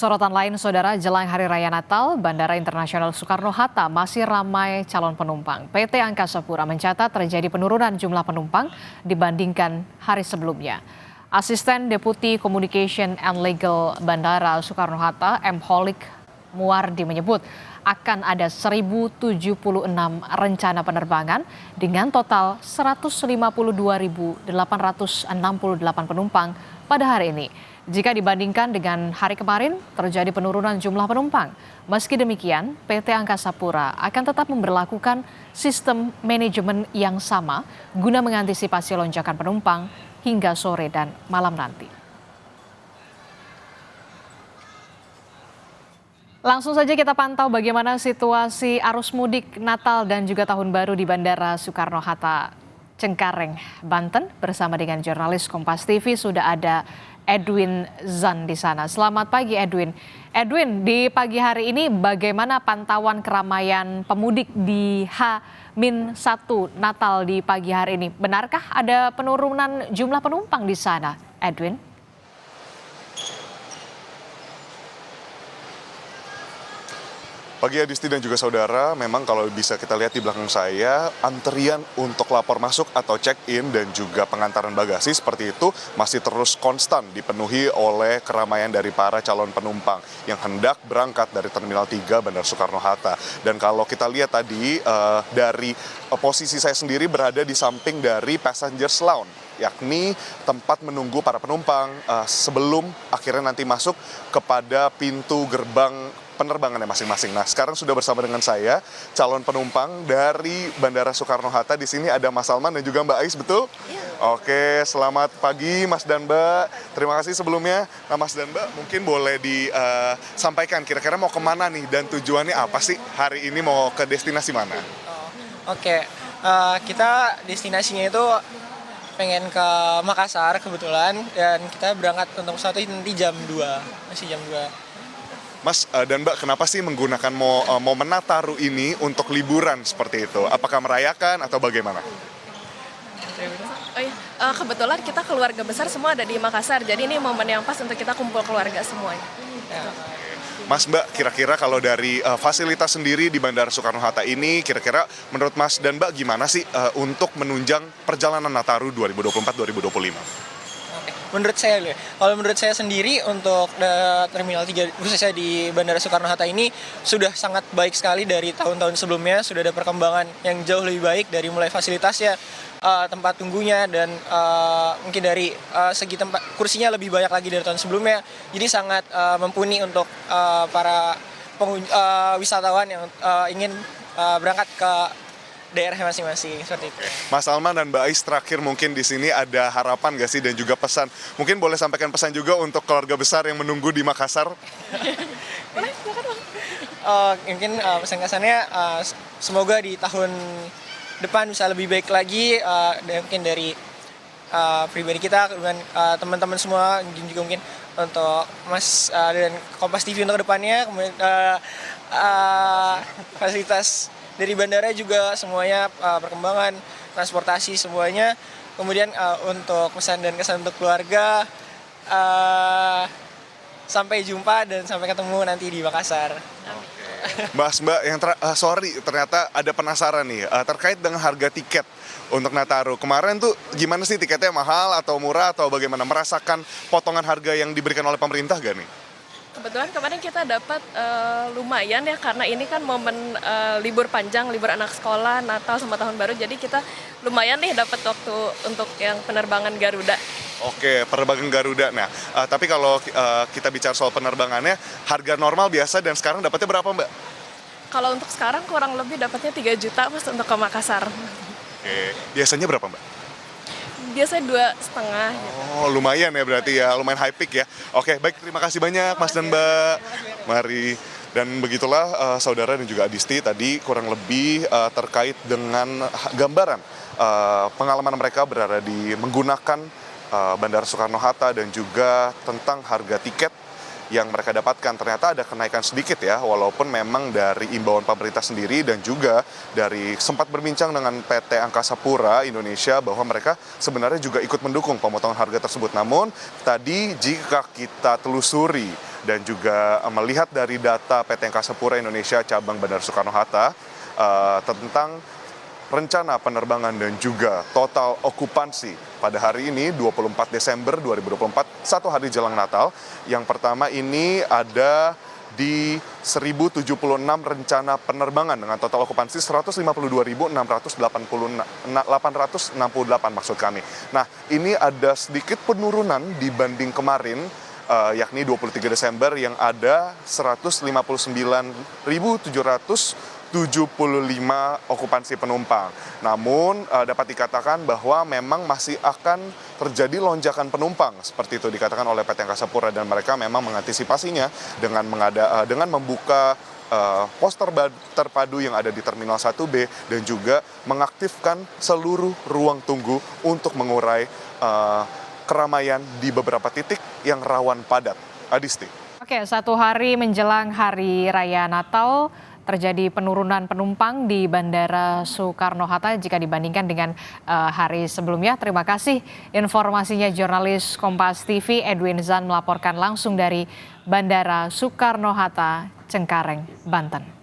Sorotan lain, Saudara, jelang Hari Raya Natal, Bandara Internasional Soekarno-Hatta masih ramai calon penumpang. PT Angkasa Pura mencatat terjadi penurunan jumlah penumpang dibandingkan hari sebelumnya. Asisten Deputi Communication and Legal Bandara Soekarno-Hatta, M. Holik Muwardi menyebut akan ada 1.076 rencana penerbangan dengan total 152.868 penumpang pada hari ini. Jika dibandingkan dengan hari kemarin, terjadi penurunan jumlah penumpang. Meski demikian, PT Angkasa Pura akan tetap memberlakukan sistem manajemen yang sama guna mengantisipasi lonjakan penumpang hingga sore dan malam nanti. Langsung saja kita pantau bagaimana situasi arus mudik Natal dan juga Tahun Baru di Bandara Soekarno-Hatta Cengkareng, Banten. Bersama dengan jurnalis Kompas TV sudah ada Edwin Zan di sana. Selamat pagi Edwin. Edwin, di pagi hari ini bagaimana pantauan keramaian pemudik di H-1 Natal di pagi hari ini? Benarkah ada penurunan jumlah penumpang di sana, Edwin? Pagi Adisti dan juga saudara, memang kalau bisa kita lihat di belakang saya, antrian untuk lapor masuk atau check-in dan juga pengantaran bagasi seperti itu masih terus konstan dipenuhi oleh keramaian dari para calon penumpang yang hendak berangkat dari Terminal 3 Bandara Soekarno-Hatta. Dan kalau kita lihat tadi dari posisi saya sendiri berada di samping dari Passengers Lounge, yakni tempat menunggu para penumpang sebelum akhirnya nanti masuk kepada pintu gerbang penerbangannya masing-masing. Nah, sekarang sudah bersama dengan saya calon penumpang dari Bandara Soekarno-Hatta. Di sini ada Mas Salman dan juga Mbak Ais, betul? Iya. Oke, selamat pagi Mas dan Mbak. Terima kasih sebelumnya. Nah, Mas dan Mbak, mungkin boleh disampaikan kira-kira mau kemana nih dan tujuannya apa sih hari ini, mau ke destinasi mana? Oke, kita destinasinya itu pengen ke Makassar kebetulan, dan kita berangkat untuk pesawat nanti jam 2, masih jam 2. Mas dan Mbak, kenapa sih menggunakan momen Nataru ini untuk liburan seperti itu? Apakah merayakan atau bagaimana? Kebetulan kita keluarga besar semua ada di Makassar, jadi ini momen yang pas untuk kita kumpul keluarga semuanya. Mas Mbak, kira-kira kalau dari fasilitas sendiri di Bandara Soekarno-Hatta ini, kira-kira menurut Mas dan Mbak gimana sih untuk menunjang perjalanan Nataru 2024-2025? Menurut saya sendiri untuk Terminal 3 khususnya di Bandara Soekarno-Hatta ini sudah sangat baik sekali dari tahun-tahun sebelumnya. Sudah ada perkembangan yang jauh lebih baik dari mulai fasilitasnya, tempat tunggunya, dan mungkin dari segi tempat kursinya lebih banyak lagi dari tahun sebelumnya. Jadi sangat mumpuni untuk para wisatawan yang ingin berangkat ke daerah masing-masing seperti itu. Mas Salman dan Mbak Ais, terakhir mungkin di sini ada harapan nggak sih dan juga pesan? Mungkin boleh sampaikan pesan juga untuk keluarga besar yang menunggu di Makassar. Mungkin pesan-kesannya semoga di tahun depan bisa lebih baik lagi, dan mungkin dari pribadi kita dengan teman-teman semua, juga mungkin untuk Mas dan Kompas TV untuk kedepannya, kemudian fasilitas dari bandara juga semuanya, perkembangan transportasi semuanya. Kemudian untuk pesan dan kesan untuk keluarga, sampai jumpa dan sampai ketemu nanti di Makassar. Mbak, yang ternyata ada penasaran nih terkait dengan harga tiket untuk Nataru. Kemarin tuh gimana sih, tiketnya mahal atau murah atau bagaimana? Merasakan potongan harga yang diberikan oleh pemerintah gak nih? Kebetulan kemarin kita dapat lumayan ya, karena ini kan momen libur panjang, libur anak sekolah, Natal sama Tahun Baru, jadi kita lumayan nih dapat waktu untuk yang penerbangan Garuda. Oke, penerbangan Garuda. Nah, tapi kalau kita bicara soal penerbangannya, harga normal biasa dan sekarang dapatnya berapa, Mbak? Kalau untuk sekarang kurang lebih dapatnya 3 juta Mas untuk ke Makassar. Oke, biasanya berapa, Mbak? Biasanya 2,5 gitu. Oh, lumayan ya berarti ya, lumayan high peak ya. Oke, baik, terima kasih banyak Mas dan Mbak. Mari. Dan begitulah saudara dan juga Adisti tadi kurang lebih terkait dengan gambaran pengalaman mereka berada di menggunakan Bandara Soekarno-Hatta dan juga tentang harga tiket yang mereka dapatkan. Ternyata ada kenaikan sedikit ya, walaupun memang dari imbauan pemerintah sendiri dan juga dari sempat berbincang dengan PT Angkasa Pura Indonesia bahwa mereka sebenarnya juga ikut mendukung pemotongan harga tersebut. Namun tadi jika kita telusuri Dan juga melihat dari data PT Angkasa Pura Indonesia cabang Bandara Soekarno-Hatta tentang rencana penerbangan dan juga total okupansi pada hari ini 24 Desember 2024, satu hari jelang Natal. Yang pertama ini ada di 1076 rencana penerbangan dengan total okupansi 152.868 maksud kami. Nah, ini ada sedikit penurunan dibanding kemarin, yakni 23 Desember yang ada 159.775 okupansi penumpang. Namun dapat dikatakan bahwa memang masih akan terjadi lonjakan penumpang, seperti itu dikatakan oleh PT Angkasa Pura, dan mereka memang mengantisipasinya dengan membuka pos terpadu yang ada di Terminal 1B dan juga mengaktifkan seluruh ruang tunggu untuk mengurai keramaian di beberapa titik yang rawan padat. Adisti. Oke, satu hari menjelang Hari Raya Natal, terjadi penurunan penumpang di Bandara Soekarno-Hatta jika dibandingkan dengan hari sebelumnya. Terima kasih informasinya jurnalis Kompas TV Edwin Zan melaporkan langsung dari Bandara Soekarno-Hatta, Cengkareng, Banten.